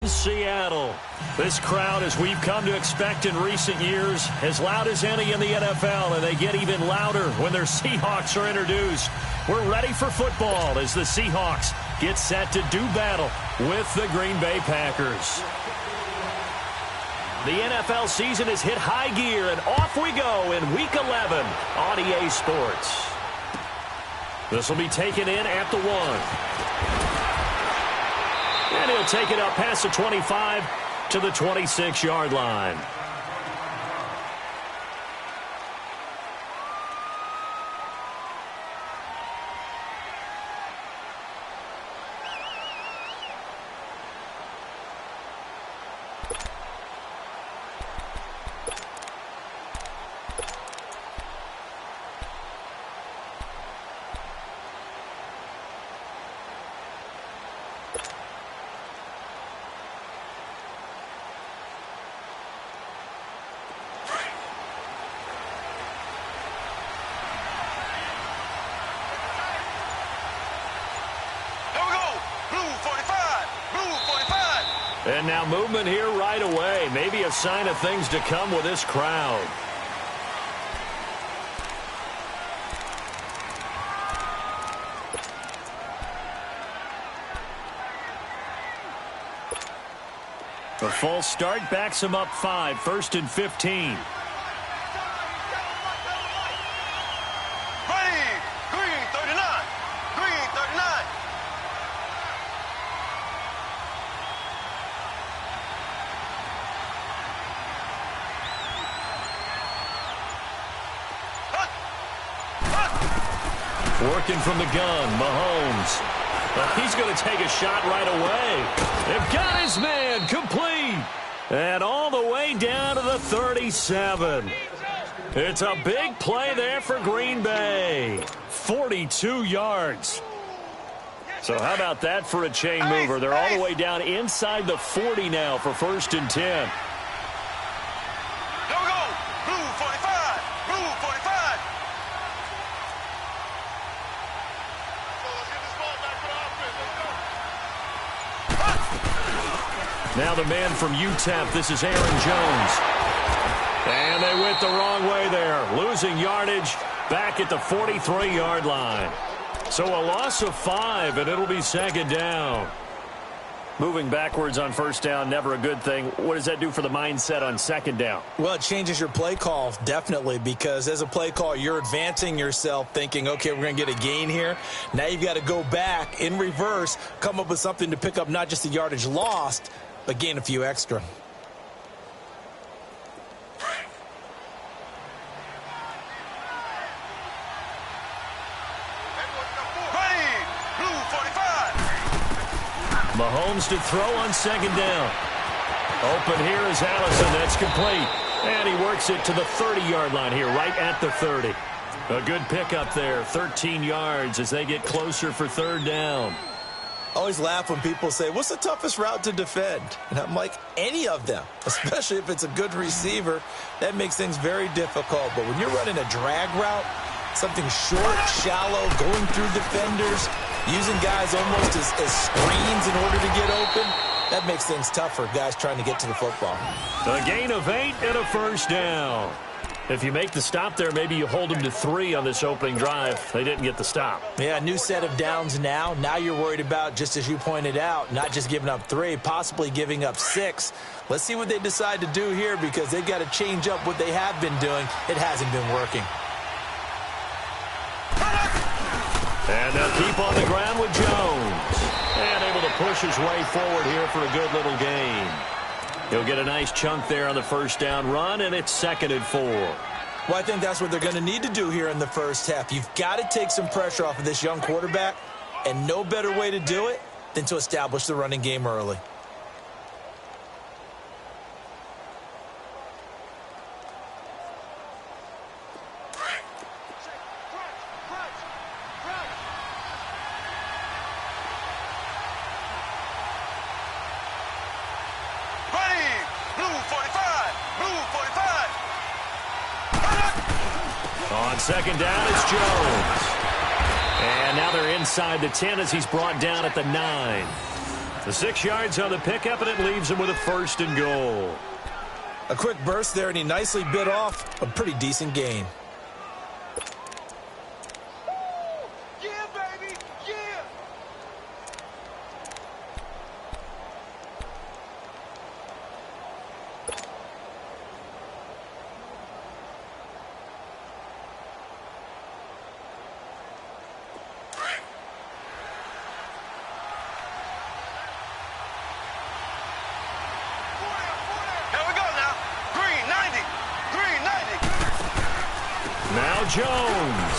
Seattle. This crowd, as we've come to expect in recent years, as loud as any in the NFL, and they get even louder when their Seahawks are introduced. We're ready for football as the Seahawks get set to do battle with the Green Bay Packers. The NFL season has hit high gear, and off we go in Week 11 on EA Sports. This will be taken in at the 1. And he'll take it up past the 25 to the 26-yard line. And now movement here right away. Maybe a sign of things to come with this crowd. The false start backs him up 5, 1st and 15. Working from the gun, Mahomes. But he's going to take a shot right away. They've got his man complete. And all the way down to the 37. It's a big play there for Green Bay. 42 yards. So how about that for a chain mover? They're all the way down inside the 40 now for 1st and 10. Now the man from UTEP, this is Aaron Jones. And they went the wrong way there. Losing yardage back at the 43-yard line. So a loss of 5, and it'll be 2nd down. Moving backwards on 1st down, never a good thing. What does that do for the mindset on 2nd down? Well, it changes your play call, definitely, because as a play call, you're advancing yourself thinking, okay, we're going to get a gain here. Now you've got to go back in reverse, come up with something to pick up not just the yardage lost, but gain a few extra. Mahomes to throw on 2nd down. Open here is Allison. That's complete. And he works it to the 30-yard line here, right at the 30. A good pickup there, 13 yards as they get closer for 3rd down. I always laugh when people say, what's the toughest route to defend? And I'm like, any of them, especially if it's a good receiver. That makes things very difficult. But when you're running a drag route, something short, shallow, going through defenders, using guys almost as screens in order to get open, that makes things tough for guys trying to get to the football. A gain of 8 and a 1st down. If you make the stop there, maybe you hold them to 3 on this opening drive. They didn't get the stop. Yeah, new set of downs now. Now you're worried about, just as you pointed out, not just giving up 3, possibly giving up 6. Let's see what they decide to do here because they've got to change up what they have been doing. It hasn't been working. And they'll keep on the ground with Jones. And able to push his way forward here for a good little gain. He'll get a nice chunk there on the 1st down run, and it's 2nd and 4. Well, I think that's what they're going to need to do here in the 1st half. You've got to take some pressure off of this young quarterback, and no better way to do it than to establish the running game early. On 2nd down, it's Jones. And now they're inside the 10 as he's brought down at the 9. The 6 yards on the pickup, and it leaves him with a 1st and goal. A quick burst there, and he nicely bit off a pretty decent gain. Yeah, baby, yeah. Here we go now. Green 90. Green 90. Now Jones.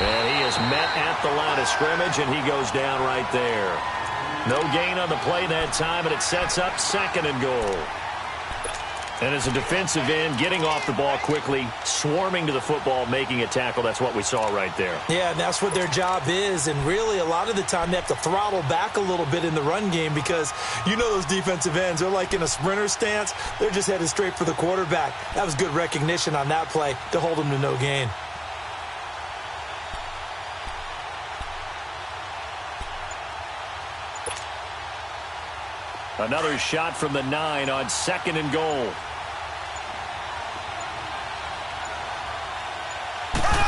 And he is met at the line of scrimmage, and he goes down right there. No gain on the play that time, and it sets up 2nd and goal. And as a defensive end, getting off the ball quickly, swarming to the football, making a tackle, that's what we saw right there. Yeah, and that's what their job is. And really, a lot of the time, they have to throttle back a little bit in the run game because you know those defensive ends, they're like in a sprinter stance. They're just headed straight for the quarterback. That was good recognition on that play to hold them to no gain. Another shot from the 9 on 2nd and goal.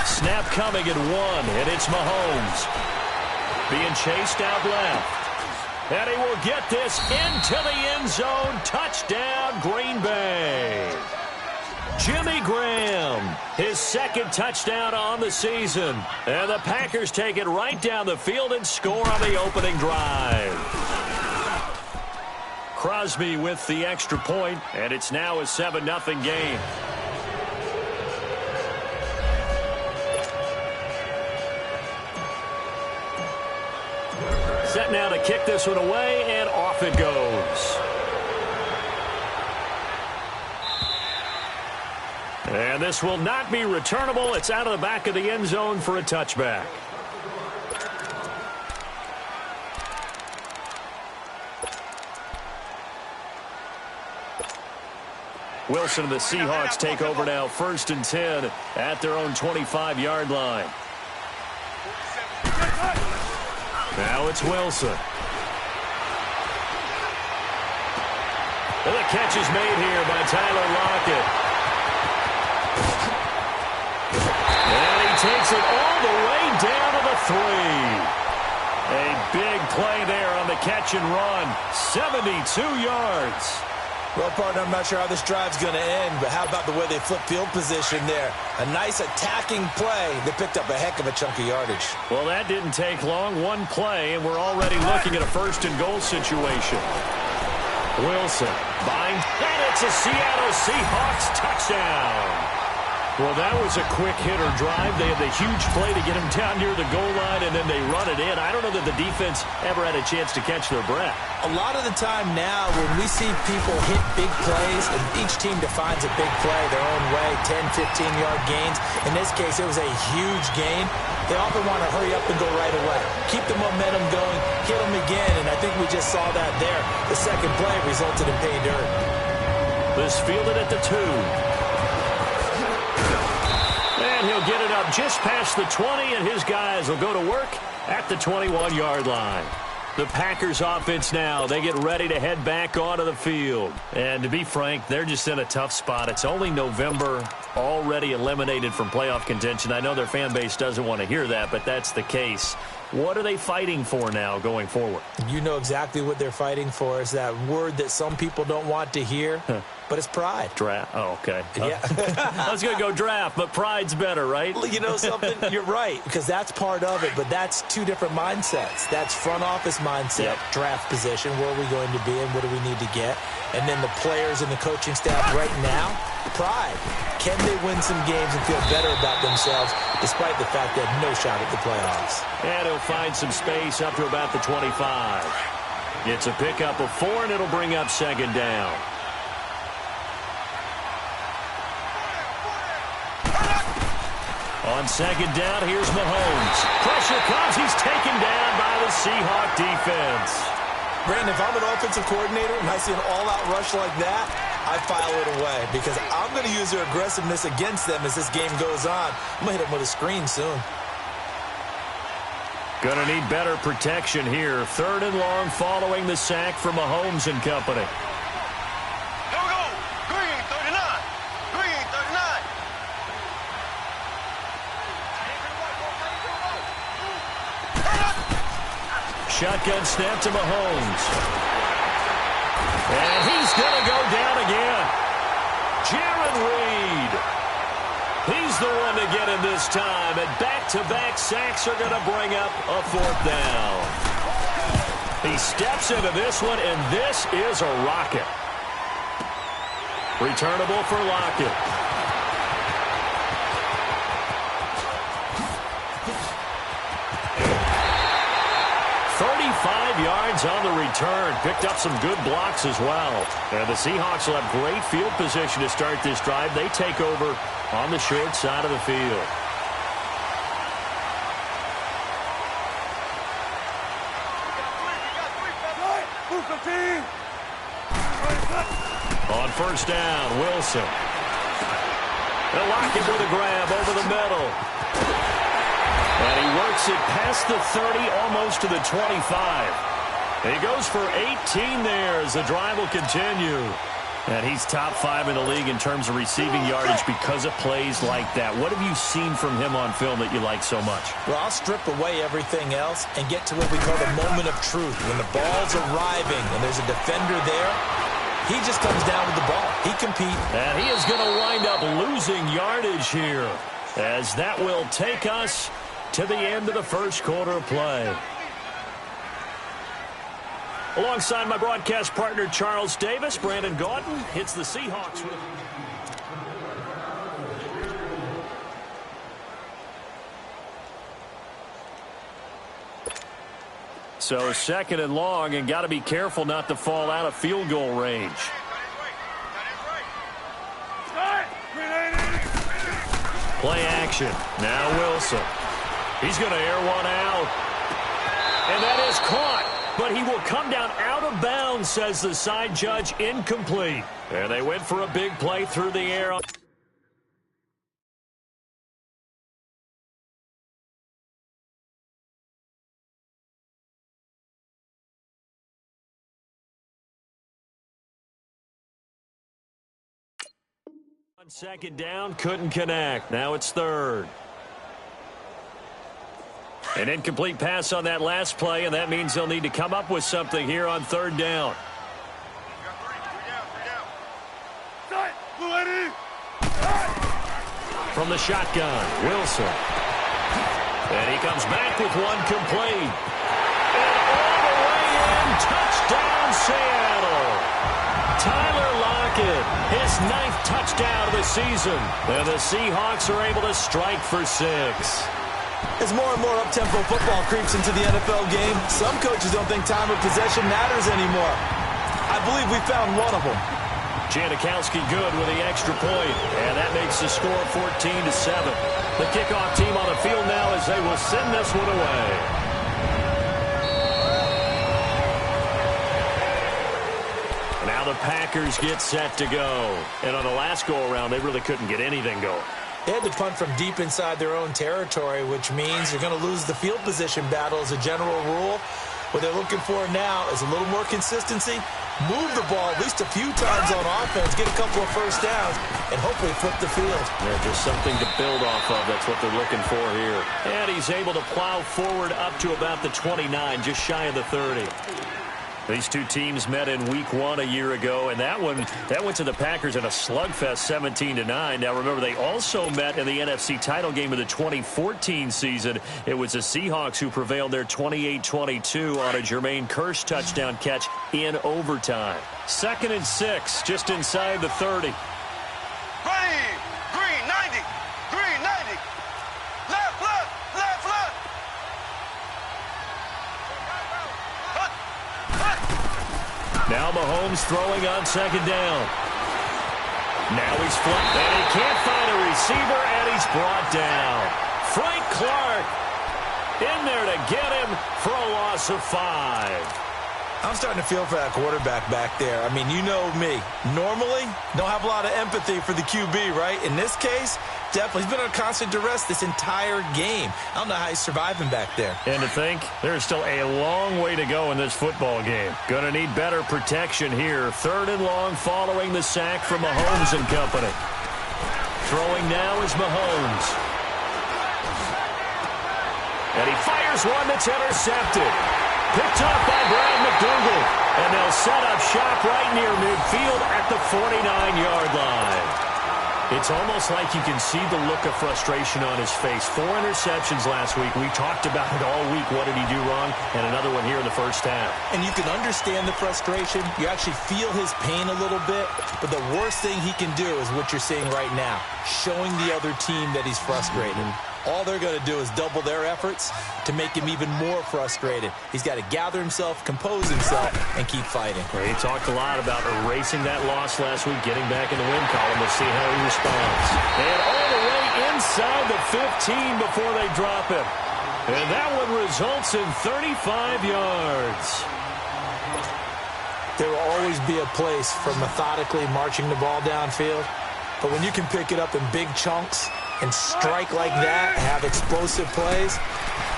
Snap coming at 1, and it's Mahomes. Being chased out left. And he will get this into the end zone. Touchdown, Green Bay. Jimmy Graham, his 2nd touchdown on the season. And the Packers take it right down the field and score on the opening drive. Crosby with the extra point, and it's now a 7-0 game. Set now to kick this one away, and off it goes. And this will not be returnable. It's out of the back of the end zone for a touchback. Wilson and the Seahawks take over now, 1st and 10 at their own 25-yard line. Now it's Wilson. And the catch is made here by Tyler Lockett. And he takes it all the way down to the 3. A big play there on the catch and run. 72 yards. Well, partner, I'm not sure how this drive's going to end, but how about the way they flip field position there? A nice attacking play. They picked up a heck of a chunk of yardage. Well, that didn't take long. One play, and we're already looking at a 1st and goal situation. Wilson, buying, and it's a Seattle Seahawks touchdown. Well, that was a quick hitter drive. They had the huge play to get him down near the goal line, and then they run it in. I don't know that the defense ever had a chance to catch their breath. A lot of the time now, when we see people hit big plays, and each team defines a big play their own way, 10, 15-yard gains. In this case, it was a huge gain. They often want to hurry up and go right away. Keep the momentum going, hit them again, and I think we just saw that there. The second play resulted in pay dirt. This fielded at the 2. And he'll get it up just past the 20, and his guys will go to work at the 21-yard line. The Packers offense now, they get ready to head back onto the field. And to be frank, they're just in a tough spot. It's only November, already eliminated from playoff contention. I know their fan base doesn't want to hear that, but that's the case. What are they fighting for now going forward? You know exactly what they're fighting for. Is that word that some people don't want to hear, but it's pride. Draft. Oh, okay. Yeah. I was going to go draft, but pride's better, right? You know something? You're right, because that's part of it, but that's two different mindsets. That's front office mindset, draft position, where are we going to be and what do we need to get? And then the players and the coaching staff right now, pride. Can they win some games and feel better about themselves despite the fact they have no shot at the playoffs? And he'll find some space up to about the 25. It's a pickup of 4, and it'll bring up 2nd down. On 2nd down, here's Mahomes. Pressure comes. He's taken down by the Seahawk defense. Brandon, if I'm an offensive coordinator and I see an all-out rush like that, I file it away because I'm going to use their aggressiveness against them as this game goes on. I'm going to hit them with a screen soon. Gonna need better protection here. 3rd and long following the sack from Mahomes and company. Here we go. Green 39. Green 39. Shotgun snap to Mahomes. And he's going to go down again. Jaron Reed. He's the one to get him this time. And back-to-back sacks are going to bring up a 4th down. He steps into this one, and this is a rocket. Returnable for Lockett. 35 yards on the return. Picked up some good blocks as well. And the Seahawks will have great field position to start this drive. They take over on the short side of the field. On 1st down, Wilson. They'll lock it with a grab over the middle. And he works it past the 30, almost to the 25. And he goes for 18 there as the drive will continue. And he's top 5 in the league in terms of receiving yardage because of plays like that. What have you seen from him on film that you like so much? Well, I'll strip away everything else and get to what we call the moment of truth. When the ball's arriving and there's a defender there, he just comes down with the ball. He competes. And he is going to wind up losing yardage here, as that will take us to the end of the first quarter of play. Alongside my broadcast partner, Charles Davis, Brandon Gaudin hits the Seahawks with... So 2nd and long, and got to be careful not to fall out of field goal range. Play action. Now Wilson. He's going to air one out. And that is caught. But he will come down out of bounds, says the side judge. Incomplete. And they went for a big play through the air. On 2nd down, couldn't connect. Now it's 3rd. An incomplete pass on that last play, and that means they'll need to come up with something here on 3rd down. From the shotgun, Wilson. And he comes back with one complete. And all the way in, touchdown Seattle. Tyler Lockett, his 9th touchdown of the season. And the Seahawks are able to strike for 6. As more and more up-tempo football creeps into the NFL game, some coaches don't think time of possession matters anymore. I believe we found one of them. Janikowski good with the extra point, and that makes the score 14-7. The kickoff team on the field now as they will send this one away. Now the Packers get set to go. And on the last go-around, they really couldn't get anything going. They had to punt from deep inside their own territory, which means you're going to lose the field position battle as a general rule. What they're looking for now is a little more consistency, move the ball at least a few times on offense, get a couple of first downs, and hopefully flip the field. Yeah, just something to build off of. That's what they're looking for here. And he's able to plow forward up to about the 29, just shy of the 30. These two teams met in Week 1 a year ago, and that went to the Packers in a slugfest 17-9. Now, remember, they also met in the NFC title game of the 2014 season. It was the Seahawks who prevailed there 28-22 on a Jermaine Kearse touchdown catch in overtime. 2nd and 6, just inside the 30. Green 90. Green 90. Left, left, left, left. Now Mahomes throwing on 2nd down. Now he's flipped, and he can't find a receiver, and he's brought down. Frank Clark in there to get him for a loss of 5. I'm starting to feel for that quarterback back there. I mean, you know me. Normally, don't have a lot of empathy for the QB, right? In this case, definitely. He's been under constant duress this entire game. I don't know how he's surviving back there. And to think, there's still a long way to go in this football game. Going to need better protection here. 3rd and long following the sack from Mahomes and company. Throwing now is Mahomes. And he fires one that's intercepted. Picked off by Brad McDougal. And they'll set up shop right near midfield at the 49-yard line. It's almost like you can see the look of frustration on his face. 4 interceptions last week. We talked about it all week. What did he do wrong? And another one here in the first half. And you can understand the frustration. You actually feel his pain a little bit. But the worst thing he can do is what you're seeing right now, showing the other team that he's frustrated. All they're going to do is double their efforts to make him even more frustrated. He's got to gather himself, compose himself, and keep fighting. Well, he talked a lot about erasing that loss last week, getting back in the win column. We'll see how he responds. And all the way inside the 15 before they drop him. And that one results in 35 yards. There will always be a place for methodically marching the ball downfield. But when you can pick it up in big chunks and strike like that and have explosive plays,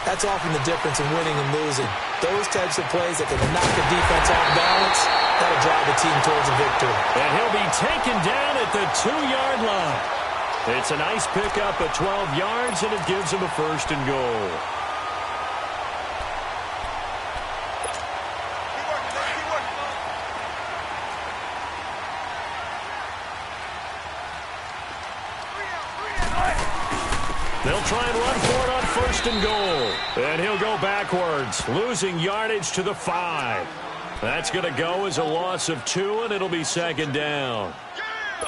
that's often the difference in winning and losing. Those types of plays that can knock the defense off balance, that'll drive the team towards a victory. And he'll be taken down at the 2-yard line. It's a nice pickup of 12 yards, and it gives him a 1st and goal. They'll try and run for it on 1st and goal. And he'll go backwards, losing yardage to the 5. That's going to go as a loss of 2, and it'll be 2nd down.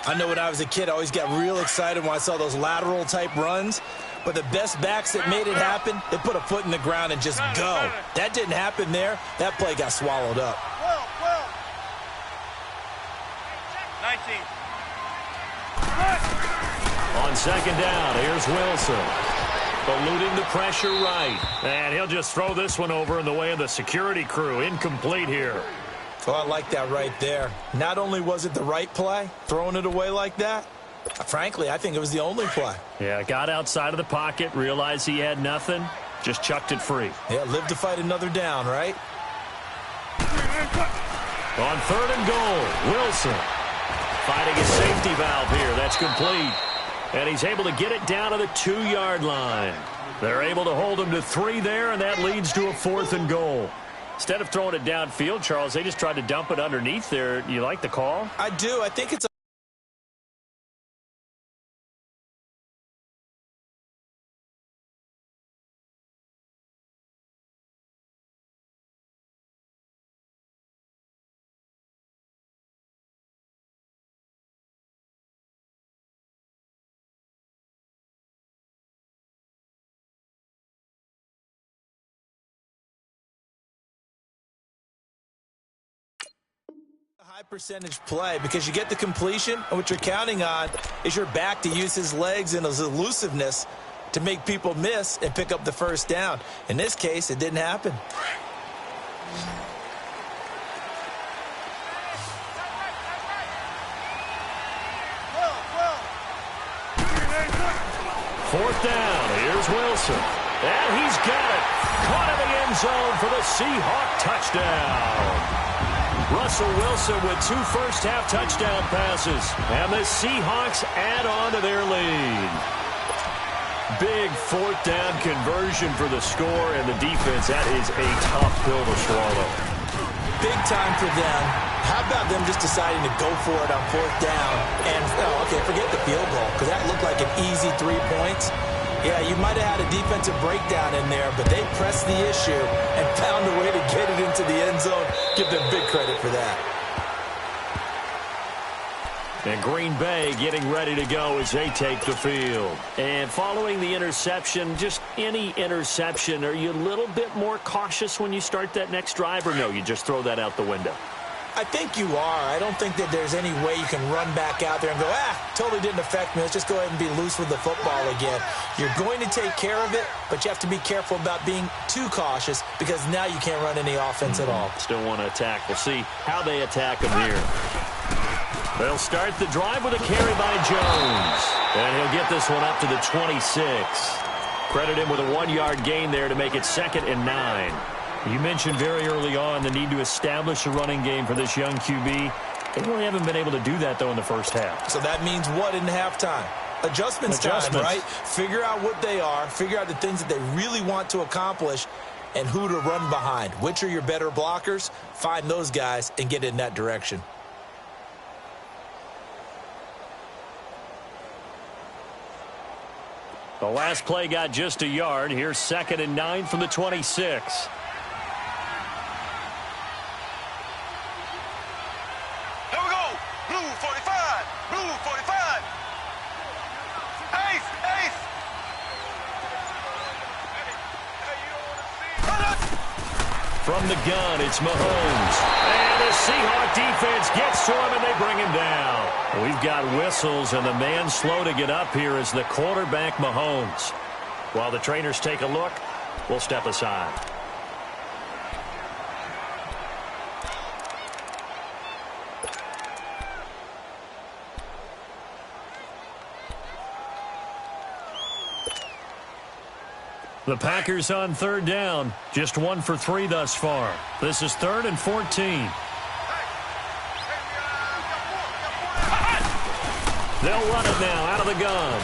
I know when I was a kid, I always got real excited when I saw those lateral-type runs. But the best backs that made it happen, they put a foot in the ground and just go. That didn't happen there. That play got swallowed up. 19. On 2nd down, here's Wilson. Eluding the pressure right. And he'll just throw this one over in the way of the security crew. Incomplete here. Oh, I like that right there. Not only was it the right play, throwing it away like that, frankly, I think it was the only play. Yeah, got outside of the pocket, realized he had nothing, just chucked it free. Yeah, live to fight another down, right? On 3rd and goal, Wilson fighting a safety valve here. That's complete. And he's able to get it down to the 2-yard line. They're able to hold him to 3 there, and that leads to a 4th and goal. Instead of throwing it downfield, Charles, they just tried to dump it underneath there. You like the call? I do. I think it's a high percentage play because you get the completion, and what you're counting on is your back to use his legs and his elusiveness to make people miss and pick up the 1st down. In this case, it didn't happen. Fourth down, here's Wilson. And he's got it. Caught in the end zone for the Seahawk touchdown. Russell Wilson with 2 first-half touchdown passes. And the Seahawks add on to their lead. Big 4th down conversion for the score, and the defense, that is a tough pill to swallow. Big time for them. How about them just deciding to go for it on 4th down? And, okay, forget the field goal, because that looked like an easy 3 points. Yeah, you might have had a defensive breakdown in there, but they pressed the issue and found a way to get it into the end zone. Give them big credit for that. And Green Bay getting ready to go as they take the field. And following the interception, just any interception, are you a little bit more cautious when you start that next drive, or no, you just throw that out the window? I think you are. I don't think that there's any way you can run back out there and go, totally didn't affect me. Let's just go ahead and be loose with the football again. You're going to take care of it, but you have to be careful about being too cautious because now you can't run any offense at all. Still want to attack. We'll see how they attack him here. They'll start the drive with a carry by Jones. And he'll get this one up to the 26. Credit him with a 1-yard gain there to make it 2nd and 9. You mentioned very early on the need to establish a running game for this young QB. They really haven't been able to do that, though, in the first half. So that means what in halftime? Adjustments time, right? Figure out what they are. Figure out the things that they really want to accomplish and who to run behind. Which are your better blockers? Find those guys and get in that direction. The last play got just a yard. Here's 2nd and 9 from the 26. From the gun, it's Mahomes. And the Seahawk defense gets to him, and they bring him down. We've got whistles, and the man slow to get up here is the quarterback, Mahomes. While the trainers take a look, we'll step aside. The Packers on 3rd down. Just 1 for 3 thus far. This is 3rd and 14. They'll run it now out of the gun.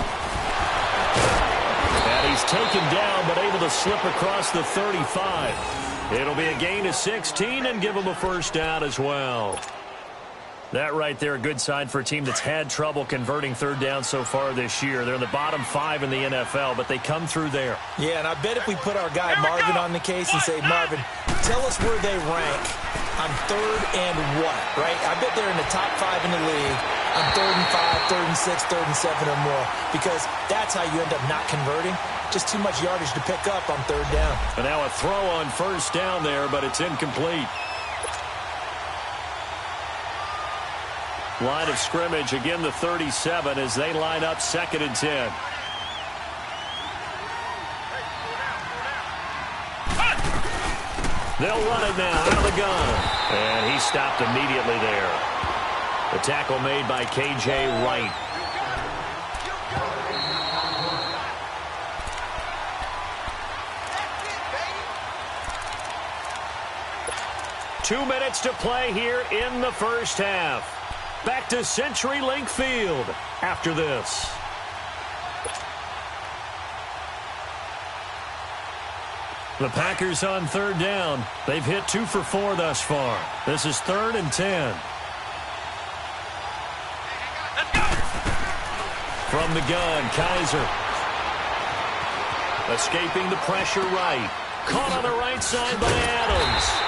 And he's taken down but able to slip across the 35. It'll be a gain of 16 and give him a first down as well. That right there, a good sign for a team that's had trouble converting 3rd down so far this year. They're in the bottom 5 in the NFL, but they come through there. Yeah, and I bet if we put our guy Marvin on the case and say, Marvin, tell us where they rank on 3rd and what, right? I bet they're in the top 5 in the league on 3rd and 5, 3rd and 6, 3rd and 7 or more, because that's how you end up not converting. Just too much yardage to pick up on 3rd down. And now a throw on 1st down there, but it's incomplete. Line of scrimmage, again the 37 as they line up 2nd and 10. They'll run it now out of the gun. And he stopped immediately there. The tackle made by K.J. Wright. Two minutes to play here in the first half. Back to CenturyLink Field after this. The Packers on 3rd down. They've hit 2 for 4 thus far. This is 3rd and 10. From the gun, Kaiser. Escaping the pressure right. Caught on the right side by Adams.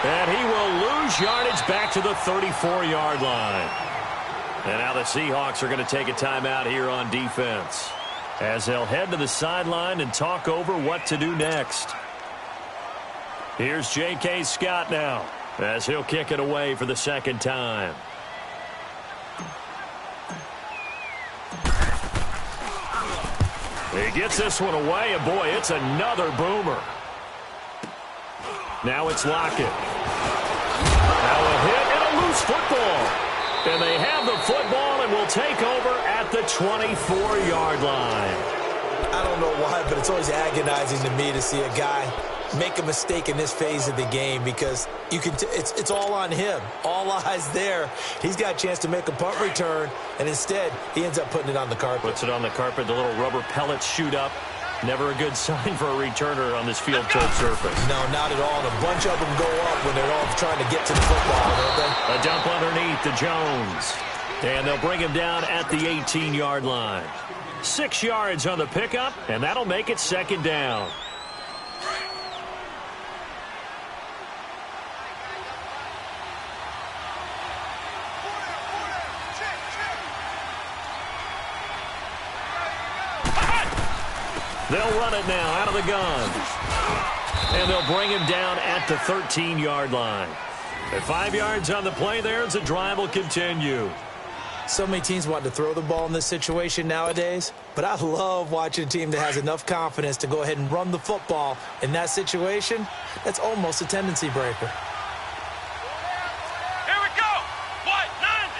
And he will lose yardage back to the 34-yard line. And now the Seahawks are going to take a timeout here on defense, as they'll head to the sideline and talk over what to do next. Here's J.K. Scott now, as he'll kick it away for the 2nd time. He gets this one away, and boy, it's another boomer. Now it's Lockett. Now a hit and a loose football. And they have the football and will take over at the 24-yard line. I don't know why, but it's always agonizing to me to see a guy make a mistake in this phase of the game, because you can it's all on him. All eyes there. He's got a chance to make a punt return, and instead he ends up putting it on the carpet. Puts it on the carpet. The little rubber pellets shoot up. Never a good sign for a returner on this field turf surface. No, not at all. And a bunch of them go up when they're all trying to get to the football, don't they? A dump underneath to Jones. And they'll bring him down at the 18-yard line. 6 yards on the pickup, and that'll make it 2nd down. They'll run it now out of the gun. And they'll bring him down at the 13-yard line. At 5 yards on the play there, the drive will continue. So many teams want to throw the ball in this situation nowadays, but I love watching a team that has enough confidence to go ahead and run the football. In that situation, that's almost a tendency breaker. Here we go. White 90.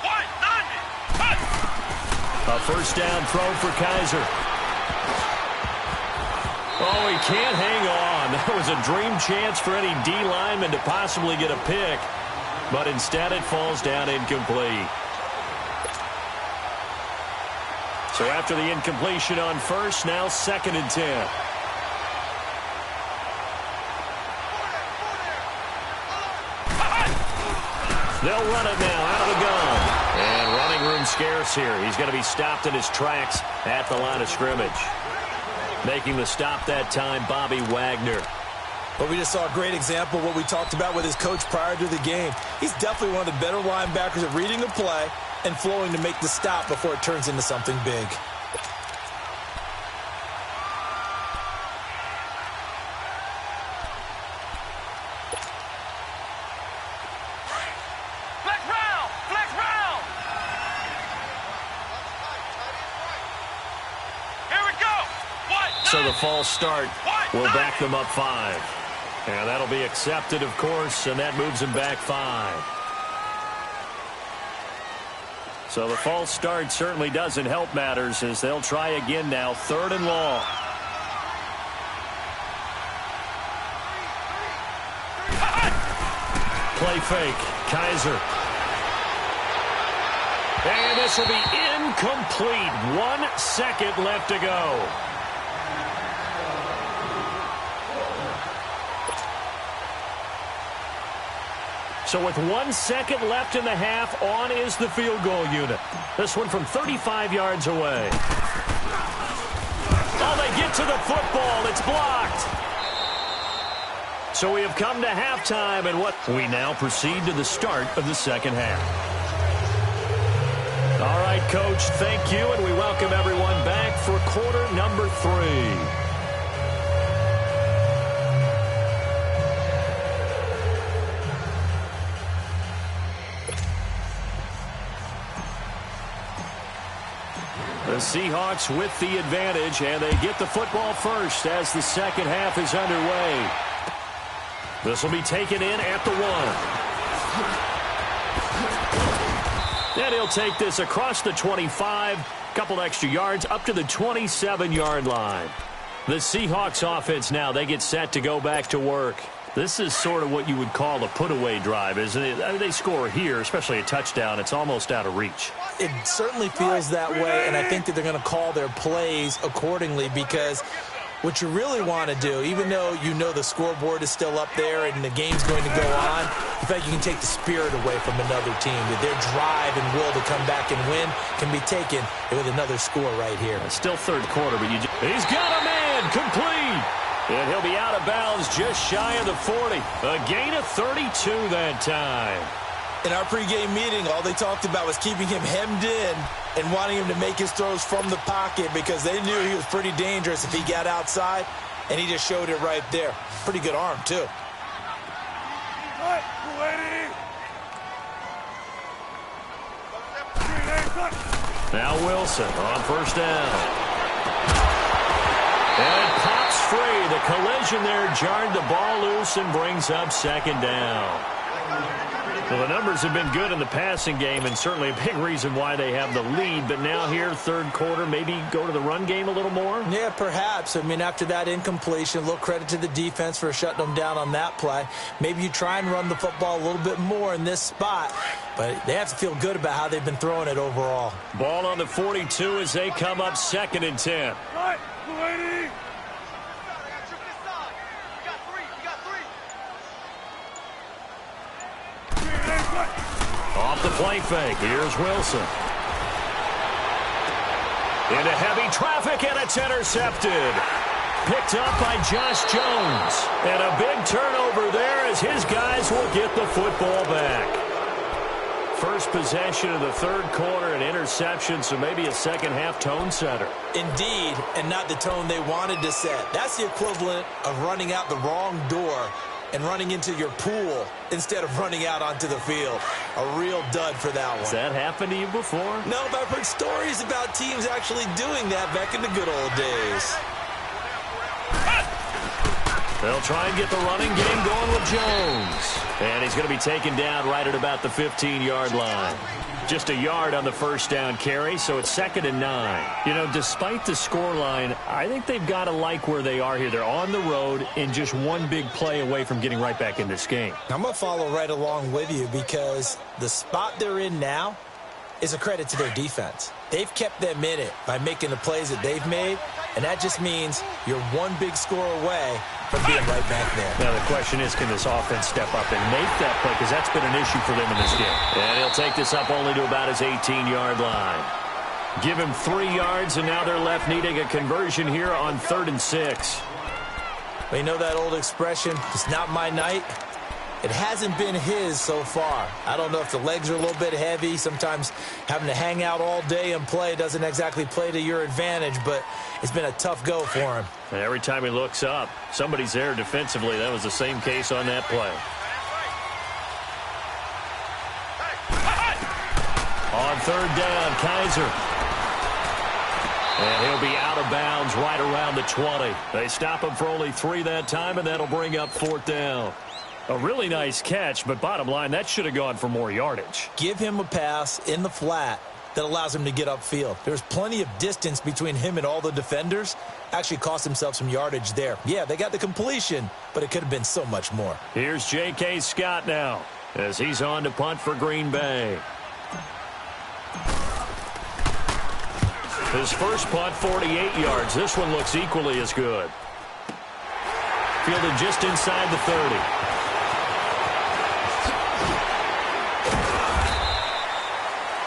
White 90. Cut. A first down throw for Kaiser. Oh, he can't hang on. That was a dream chance for any D lineman to possibly get a pick, but instead it falls down incomplete. So after the incompletion on first, now 2nd and 10. They'll run it now out of the gun. And running room scarce here. He's going to be stopped in his tracks at the line of scrimmage. Making the stop that time, Bobby Wagner. But we just saw a great example of what we talked about with his coach prior to the game. He's definitely one of the better linebackers at reading the play and flowing to make the stop before it turns into something big. Flex round. Flex round. Here we go. White 90. So the false start will back them up 5. And that'll be accepted, of course, and that moves them back 5. So the false start certainly doesn't help matters as they'll try again now, 3rd and long. Play fake, Kaiser. And this will be incomplete. 1 second left to go. So with 1 second left in the half, on is the field goal unit. This one from 35 yards away. Oh, they get to the football. It's blocked. So we have come to halftime, and what we now proceed to the start of the second half. All right, Coach, thank you, and we welcome everyone back for quarter number 3. The Seahawks with the advantage, and they get the football first as the second half is underway. This will be taken in at the 1. And he'll take this across the 25, couple extra yards up to the 27-yard line. The Seahawks offense now, they get set to go back to work. This is sort of what you would call a put-away drive, isn't it? I mean, they score here, especially a touchdown. It's almost out of reach. It certainly feels that way, and I think that they're going to call their plays accordingly because what you really want to do, even though you know the scoreboard is still up there and the game's going to go on, in fact, you can take the spirit away from another team. That their drive and will to come back and win can be taken with another score right here. It's still third quarter, but he's got a man complete. And he'll be out of bounds just shy of the 40. A gain of 32 that time. In our pregame meeting, all they talked about was keeping him hemmed in and wanting him to make his throws from the pocket because they knew he was pretty dangerous if he got outside, and he just showed it right there. Pretty good arm, too. Now Wilson on first down. And it pops free. The collision there jarred the ball loose and brings up second down. Well, the numbers have been good in the passing game and certainly a big reason why they have the lead. But now here, third quarter, maybe go to the run game a little more? Yeah, perhaps. I mean, after that incompletion, a little credit to the defense for shutting them down on that play. Maybe you try and run the football a little bit more in this spot. But they have to feel good about how they've been throwing it overall. Ball on the 42 as they come up 2nd and 10. Off the play fake. Here's Wilson. Into heavy traffic, and it's intercepted. Picked up by Josh Jones. And a big turnover there as his guys will get the football back. First possession of the third quarter, an interception, so maybe a second-half tone setter. Indeed, and not the tone they wanted to set. That's the equivalent of running out the wrong door and running into your pool instead of running out onto the field. A real dud for that one. Has that happened to you before? No, but I've heard stories about teams actually doing that back in the good old days. They'll try and get the running game going with Jones. And he's going to be taken down right at about the 15-yard line. Just a yard on the first down carry, so it's 2nd and 9. You know, despite the scoreline, I think they've got to like where they are here. They're on the road and just one big play away from getting right back in this game. I'm going to follow right along with you because the spot they're in now is a credit to their defense. They've kept them in it by making the plays that they've made, and that just means you're one big score away from being right back there. Now, the question is, can this offense step up and make that play? Because that's been an issue for them in this game. And he'll take this up only to about his 18-yard line. Give him 3 yards, and now they're left needing a conversion here on 3rd and 6. Well, you know that old expression, it's not my night? It hasn't been his so far. I don't know if the legs are a little bit heavy. Sometimes having to hang out all day and play doesn't exactly play to your advantage, but it's been a tough go for him. And every time he looks up, somebody's there defensively. That was the same case on that play. On 3rd down, Kaiser. And he'll be out of bounds right around the 20. They stop him for only 3 that time, and that'll bring up 4th down. A really nice catch, but bottom line, that should have gone for more yardage. Give him a pass in the flat that allows him to get upfield. There's plenty of distance between him and all the defenders. Actually cost himself some yardage there. Yeah, they got the completion, but it could have been so much more. Here's J.K. Scott now as he's on to punt for Green Bay. His first punt, 48 yards. This one looks equally as good. Fielded just inside the 30.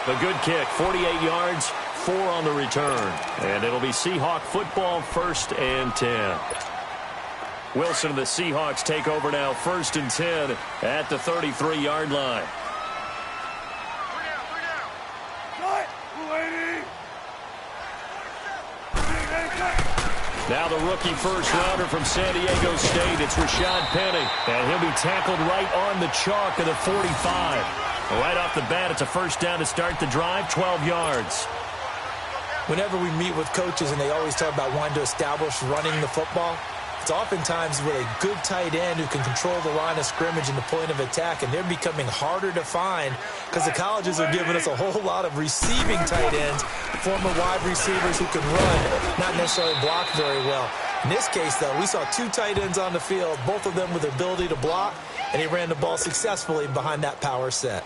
A good kick, 48 yards, 4 on the return. And it'll be Seahawk football, 1st and 10. Wilson and the Seahawks take over now, 1st and 10 at the 33-yard line. Now the rookie first-rounder from San Diego State, it's Rashad Penny. And he'll be tackled right on the chalk of the 45. Right off the bat, it's a first down to start the drive, 12 yards. Whenever we meet with coaches and they always talk about wanting to establish running the football, it's oftentimes with a good tight end who can control the line of scrimmage and the point of attack, and they're becoming harder to find because the colleges are giving us a whole lot of receiving tight ends, former wide receivers who can run, not necessarily block very well. In this case, though, we saw 2 tight ends on the field, both of them with the ability to block, and he ran the ball successfully behind that power set.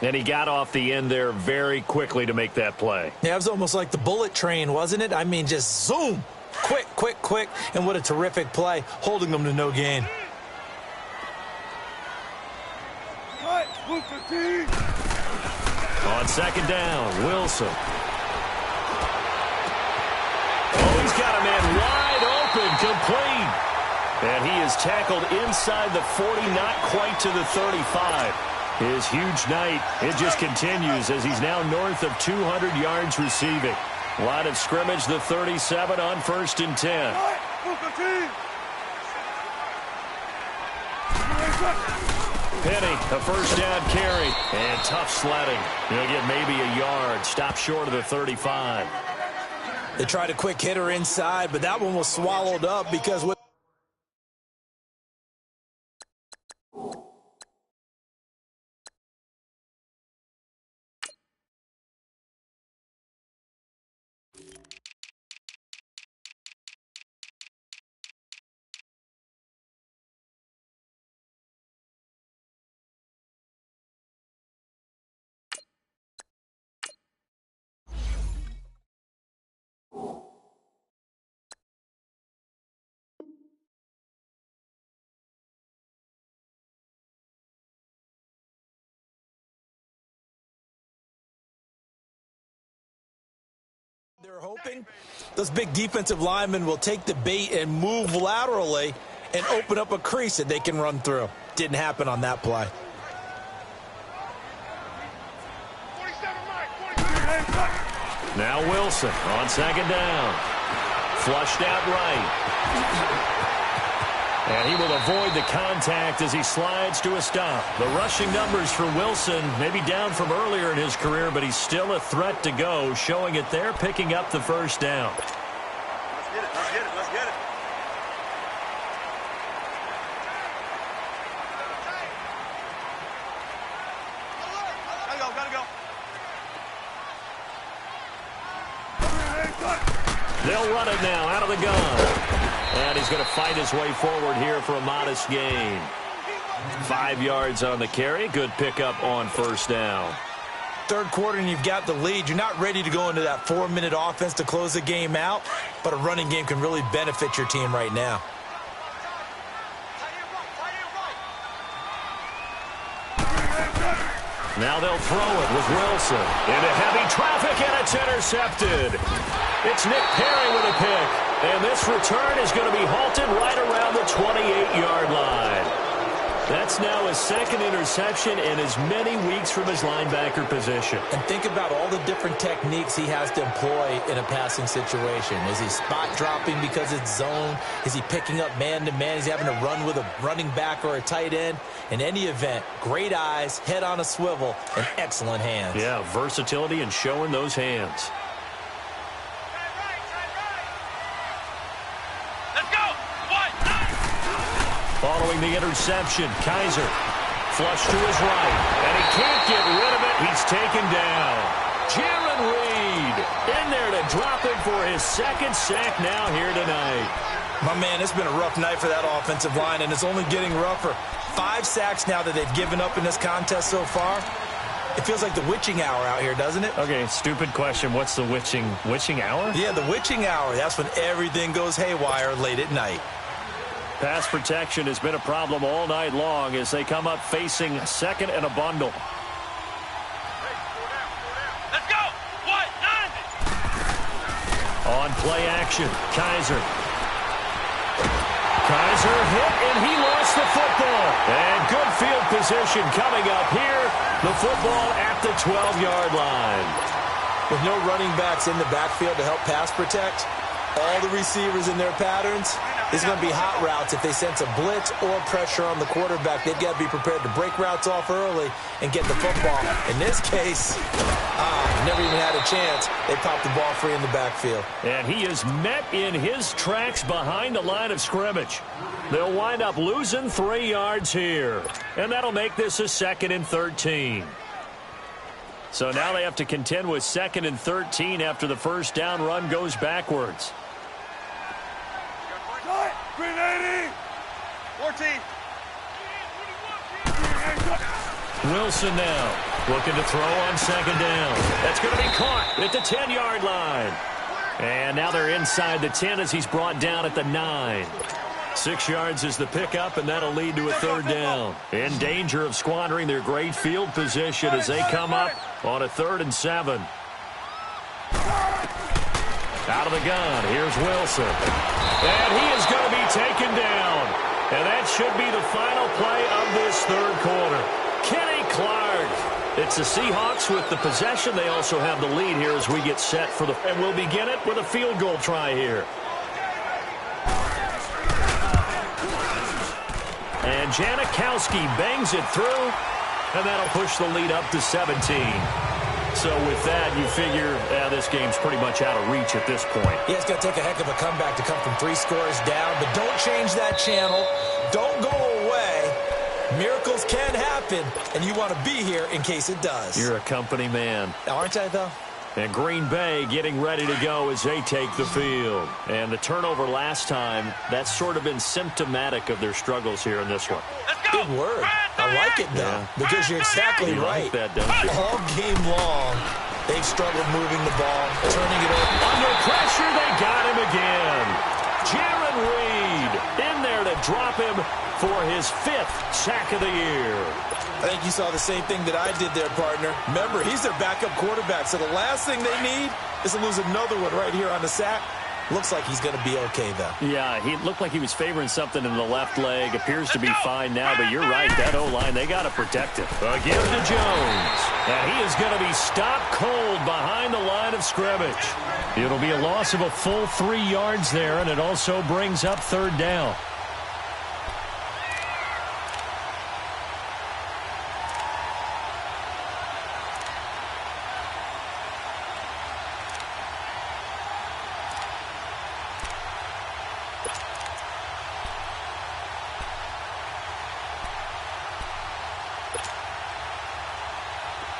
And he got off the end there very quickly to make that play. Yeah, it was almost like the bullet train, wasn't it? I mean, just zoom. Quick, quick, quick. And what a terrific play, holding them to no gain. On 2nd down, Wilson. Oh, he's got a man wide open, complete. And he is tackled inside the 40, not quite to the 35. His huge night, it just continues as he's now north of 200 yards receiving. Line of scrimmage, the 37 on 1st and 10. Penny, a first down carry, and tough sledding. He'll get maybe a yard, stop short of the 35. They tried a quick hitter inside, but that one was swallowed up because with they're hoping those big defensive linemen will take the bait and move laterally and open up a crease that they can run through. Didn't happen on that play. Now Wilson on 2nd down. Flushed out right. And he will avoid the contact as he slides to a stop. The rushing numbers for Wilson may be down from earlier in his career, but he's still a threat to go, showing it there, picking up the first down. Let's get it, let's get it, let's get it. Gotta go. They'll run it now out of the gun. And he's going to fight his way forward here for a modest gain. 5 yards on the carry. Good pickup on first down. Third quarter and you've got the lead. You're not ready to go into that 4-minute offense to close the game out, but a running game can really benefit your team right now. Now they'll throw it with Wilson. Into heavy traffic, and it's intercepted. It's Nick Perry with a pick. And this return is going to be halted right around the 28-yard line. That's now his second interception in as many weeks from his linebacker position. And think about all the different techniques he has to employ in a passing situation. Is he spot dropping because it's zone? Is he picking up man-to-man? Is he having to run with a running back or a tight end? In any event, great eyes, head on a swivel, and excellent hands. Yeah, versatility and showing those hands. Following the interception, Kaiser flush to his right, and he can't get rid of it. He's taken down. Jaron Reed in there to drop him for his second sack now here tonight. My man, it's been a rough night for that offensive line, and it's only getting rougher. 5 sacks now that they've given up in this contest so far. It feels like the witching hour out here, doesn't it? Okay, stupid question. What's the witching hour? Yeah, the witching hour. That's when everything goes haywire late at night. Pass protection has been a problem all night long as they come up facing second and a bundle. Let's go! What? 90! On play action, Kaiser. Kaiser hit, and he lost the football. And good field position coming up here. The football at the 12-yard line. With no running backs in the backfield to help pass protect, all the receivers in their patterns, this is going to be hot routes. If they sense a blitz or pressure on the quarterback, they've got to be prepared to break routes off early and get the football. In this case, never even had a chance. They popped the ball free in the backfield. And he is met in his tracks behind the line of scrimmage. They'll wind up losing 3 yards here. And that'll make this a 2nd and 13. So now they have to contend with 2nd and 13 after the first down run goes backwards. Green 80! 14! Wilson now looking to throw on 2nd down. That's going to be caught at the 10-yard line. And now they're inside the 10 as he's brought down at the 9. 6 yards is the pickup, and that'll lead to a 3rd down. In danger of squandering their great field position as they come up on a 3rd and 7. Out of the gun, here's Wilson. And he is going to be taken down. And that should be the final play of this 3rd quarter. Kenny Clark. It's the Seahawks with the possession. They also have the lead here as we get set for the... And we'll begin it with a field goal try here. And Janikowski bangs it through. And that'll push the lead up to 17. So with that, you figure this game's pretty much out of reach at this point. Yeah, it's going to take a heck of a comeback to come from 3 scores down. But don't change that channel. Don't go away. Miracles can happen, and you want to be here in case it does. You're a company man. Aren't I, though? And Green Bay getting ready to go as they take the field. And the turnover last time, that's sort of been symptomatic of their struggles here in this one. Good word. I like it, though, because you're exactly right. Like that, don't you? All game long, they've struggled moving the ball, turning it over. Under pressure, they got him again. Jaron Reed in there to drop him for his 5th sack of the year. I think you saw the same thing that I did there, partner. Remember, he's their backup quarterback, so the last thing they need is to lose another one right here on the sack. Looks like he's going to be okay, though. Yeah, he looked like he was favoring something in the left leg. Appears to be fine now, but you're right. That O-line, they got to protect him. Again to Jones. And he is going to be stopped cold behind the line of scrimmage. It'll be a loss of a full 3 yards there, and it also brings up 3rd down.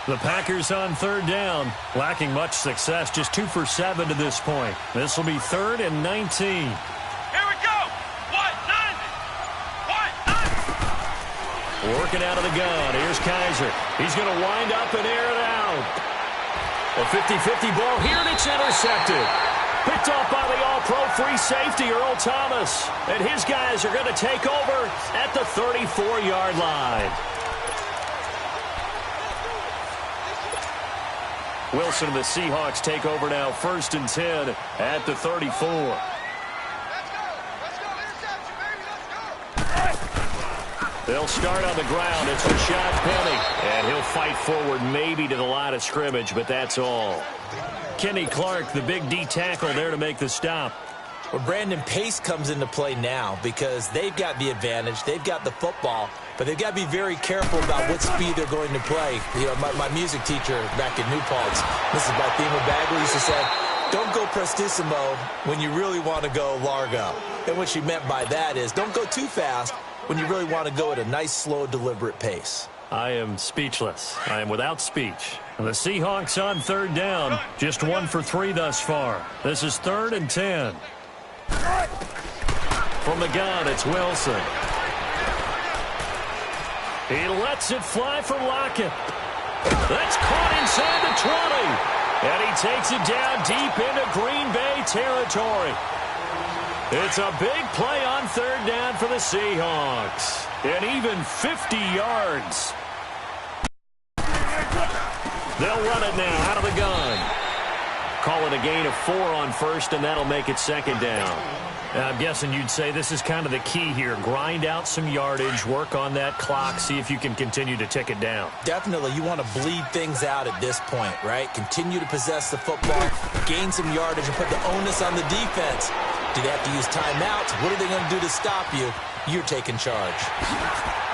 The Packers on third down, lacking much success, just 2 for 7 to this point. This will be 3rd and 19. Here we go. Working out of the gun. Here's Kaiser. He's going to wind up and air it out. A 50-50 ball here, and it's intercepted. Picked off by the all-pro free safety, Earl Thomas. And his guys are going to take over at the 34-yard line. Wilson and the Seahawks take over now, 1st and 10 at the 34. They'll start on the ground. It's Rashad Penny. And he'll fight forward maybe to the line of scrimmage, but that's all. Kenny Clark, the big D tackle, there to make the stop. Well, Brandon, pace comes into play now because they've got the advantage. They've got the football, but they've got to be very careful about what speed they're going to play. You know, my music teacher back in New Paltz, Mrs. Barthema Bagley, used to say, don't go prestissimo when you really want to go largo. And what she meant by that is don't go too fast when you really want to go at a nice, slow, deliberate pace. I am speechless. I am without speech. And the Seahawks on third down, just 1 for 3 thus far. This is 3rd and 10. From the gun, it's Wilson. He lets it fly for Lockett. That's caught inside the 20. And he takes it down deep into Green Bay territory. It's a big play on third down for the Seahawks. And even 50 yards. They'll run it now out of the gun. Call it a gain of 4 on 1st, and that'll make it 2nd down. I'm guessing you'd say this is kind of the key here. Grind out some yardage, work on that clock, see if you can continue to tick it down. Definitely. You want to bleed things out at this point, right? Continue to possess the football, gain some yardage, and put the onus on the defense. Do they have to use timeouts? What are they going to do to stop you? You're taking charge.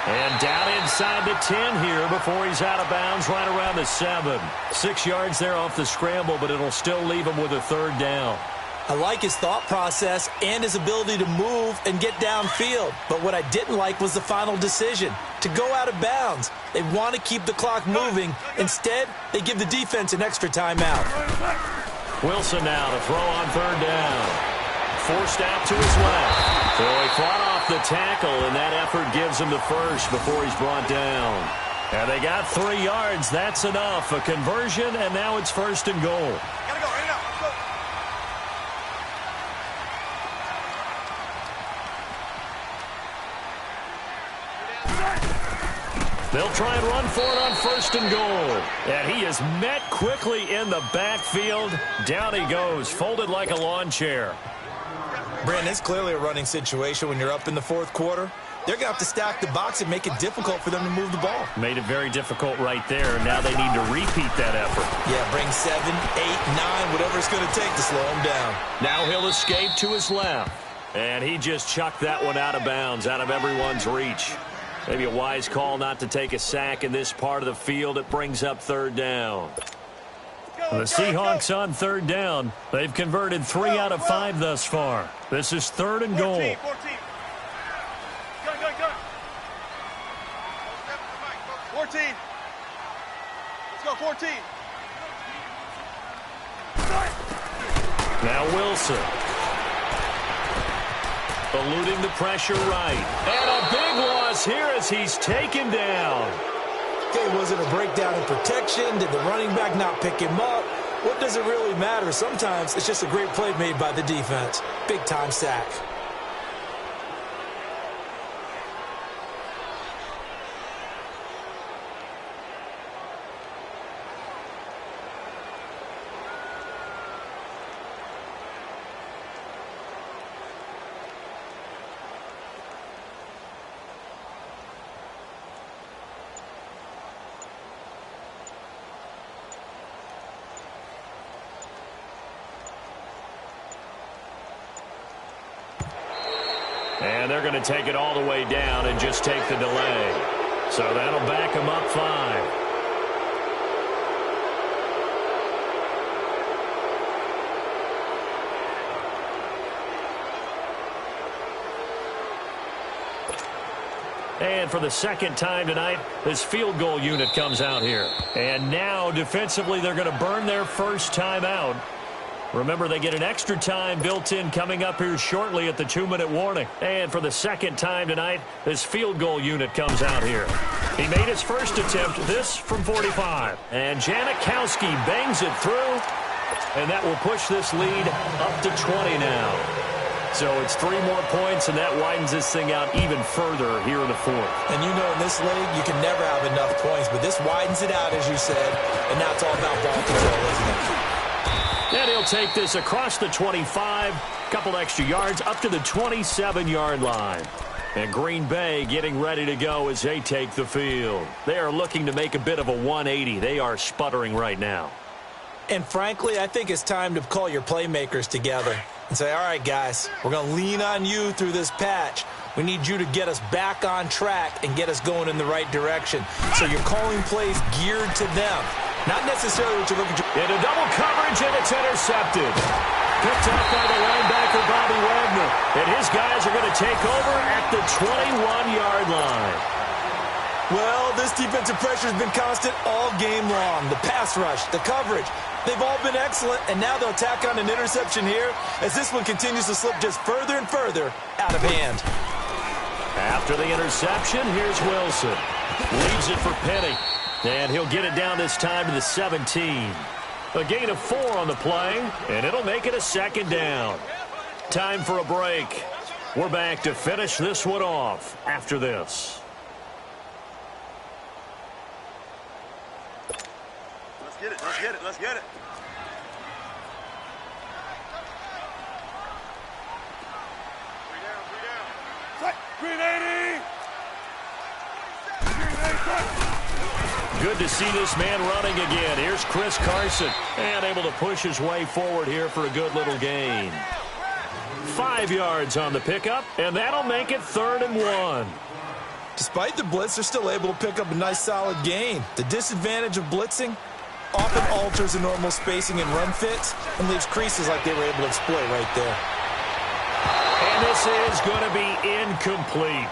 And down inside the 10 here before he's out of bounds right around the 7. 6 yards there off the scramble, but it'll still leave him with a 3rd down. I like his thought process and his ability to move and get downfield. But what I didn't like was the final decision, to go out of bounds. They want to keep the clock moving. Instead, they give the defense an extra timeout. Wilson now to throw on 3rd down. Forced out to his left. So he fought off the tackle, and that effort gives him the 1st before he's brought down. And they got 3 yards. That's enough. A conversion, and now it's 1st and goal. Gotta go, right now. Let's go. They'll try and run for it on 1st and goal. And he is met quickly in the backfield. Down he goes, folded like a lawn chair. Brandon, it's clearly a running situation when you're up in the 4th quarter. They're going to have to stack the box and make it difficult for them to move the ball. Made it very difficult right there. Now they need to repeat that effort. Yeah, bring 7, 8, 9, whatever it's going to take to slow him down. Now he'll escape to his left. And he just chucked that one out of bounds, out of everyone's reach. Maybe a wise call not to take a sack in this part of the field. It brings up 3rd down. The Seahawks on 3rd down. They've converted 3 out of 5 thus far. This is 3rd and goal. 14. Gun. 14. Let's go, 14. Now Wilson. Eluding the pressure right. And a big loss here as he's taken down. Okay, was it a breakdown in protection? Did the running back not pick him up? What does it really matter? Sometimes it's just a great play made by the defense. Big-time sack. And they're going to take it all the way down and just take the delay. So that'll back them up 5. And for the second time tonight, this field goal unit comes out here. And now, defensively, they're going to burn their first time out. Remember, they get an extra time built in coming up here shortly at the 2-minute warning. And for the second time tonight, this field goal unit comes out here. He made his first attempt, this from 45. And Janikowski bangs it through. And that will push this lead up to 20 now. So it's 3 more points, and that widens this thing out even further here in the fourth. And you know, in this league, you can never have enough points, but this widens it out, as you said, and now it's all about ball control, isn't it? And he'll take this across the 25, couple extra yards, up to the 27-yard line. And Green Bay getting ready to go as they take the field. They are looking to make a bit of a 180. They are sputtering right now. And frankly, I think it's time to call your playmakers together and say, all right, guys, we're going to lean on you through this patch. We need you to get us back on track and get us going in the right direction. So you're calling plays geared to them. Not necessarily what you're looking to. Into double coverage, and it's intercepted. Picked up by the linebacker, Bobby Wagner. And his guys are going to take over at the 21-yard line. Well, this defensive pressure has been constant all game long. The pass rush, the coverage, they've all been excellent, and now they'll tack on an interception here as this one continues to slip just further and further out of hand. After the interception, here's Wilson. Leaves it for Penny. And he'll get it down this time to the 17. A gain of 4 on the play, and it'll make it a second down. Time for a break. We're back to finish this one off after this. Let's get it, let's get it, let's get it. Green 80! Good to see this man running again. Here's Chris Carson, and able to push his way forward here for a good little gain. 5 yards on the pickup, and that'll make it 3rd and 1. Despite the blitz, they're still able to pick up a nice solid gain. The disadvantage of blitzing often alters the normal spacing and run fits and leaves creases like they were able to exploit right there. And this is going to be incomplete.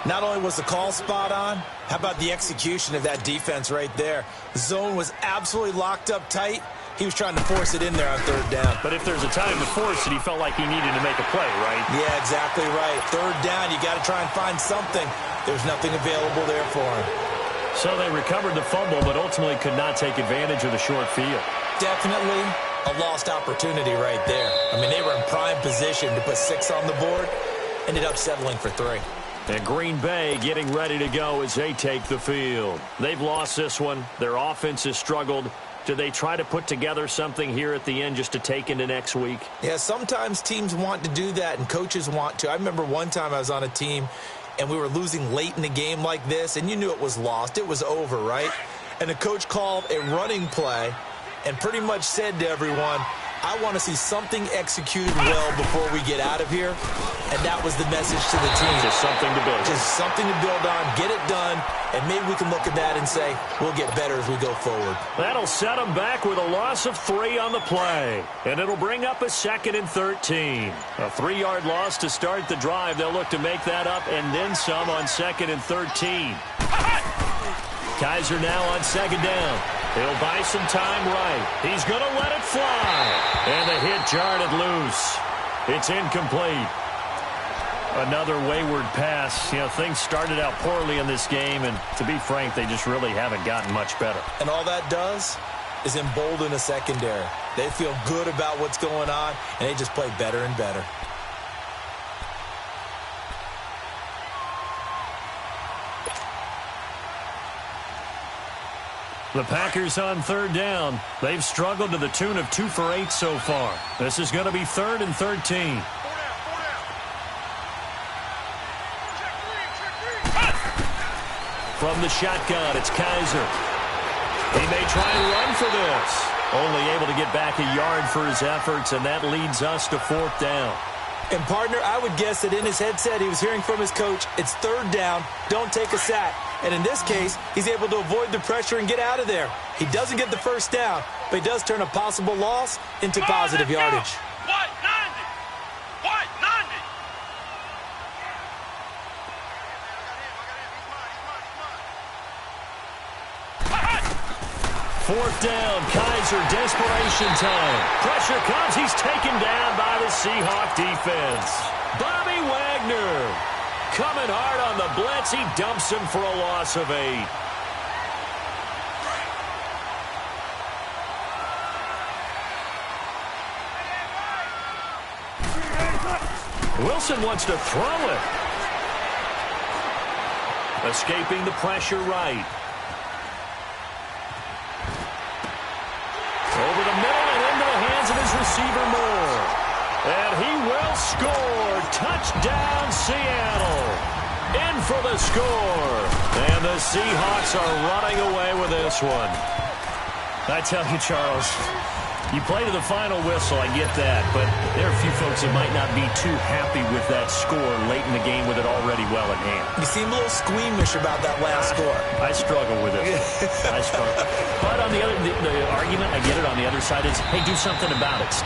Not only was the call spot on, how about the execution of that defense right there? The zone was absolutely locked up tight. He was trying to force it in there on 3rd down. But if there's a time to force it, he felt like he needed to make a play, right? Yeah, exactly right. 3rd down, you got to try and find something. There's nothing available there for him. So they recovered the fumble, but ultimately could not take advantage of the short field. Definitely a lost opportunity right there. I mean, they were in prime position to put 6 on the board. Ended up settling for 3. And Green Bay getting ready to go as they take the field. They've lost this one. Their offense has struggled. Do they try to put together something here at the end just to take into next week? Yeah, sometimes teams want to do that and coaches want to. I remember one time I was on a team and we were losing late in the game like this, and you knew it was lost. It was over, right? And the coach called a running play and pretty much said to everyone, I want to see something executed well before we get out of here. And that was the message to the team. Just something to build. Just something to build on, get it done, and maybe we can look at that and say, we'll get better as we go forward. That'll set them back with a loss of 3 on the play. And it'll bring up a 2nd and 13. A 3-yard loss to start the drive. They'll look to make that up and then some on 2nd and 13. Kaiser now on 2nd down. He'll buy some time right. He's going to let it fly. And the hit jarred it loose. It's incomplete. Another wayward pass. You know, things started out poorly in this game, and to be frank, they just really haven't gotten much better. And all that does is embolden a secondary. They feel good about what's going on, and they just play better and better. The Packers on 3rd down. They've struggled to the tune of 2 for 8 so far. This is going to be 3rd and 13. From the shotgun, it's Kaiser. He may try and run for this. Only able to get back a yard for his efforts, and that leads us to 4th down. And, partner, I would guess that in his headset he was hearing from his coach, it's 3rd down, don't take a sack. And in this case, he's able to avoid the pressure and get out of there. He doesn't get the 1st down, but he does turn a possible loss into positive yardage. White 90! White 90! 4th down, Kaiser, desperation time. Pressure comes, he's taken down by the Seahawk defense. Bobby Wagner coming hard on the blitz. He dumps him for a loss of 8. Wilson wants to throw it. Escaping the pressure right. Over the middle and into the hands of his receiver Moore. And he will score. Touchdown, Seattle. In for the score. And the Seahawks are running away with this one. I tell you, Charles, you play to the final whistle, I get that, but there are a few folks that might not be too happy with that score late in the game with it already well in hand. You seem a little squeamish about that last score. I struggle with it. I struggle. But on the argument, I get it on the other side is, hey, do something about it.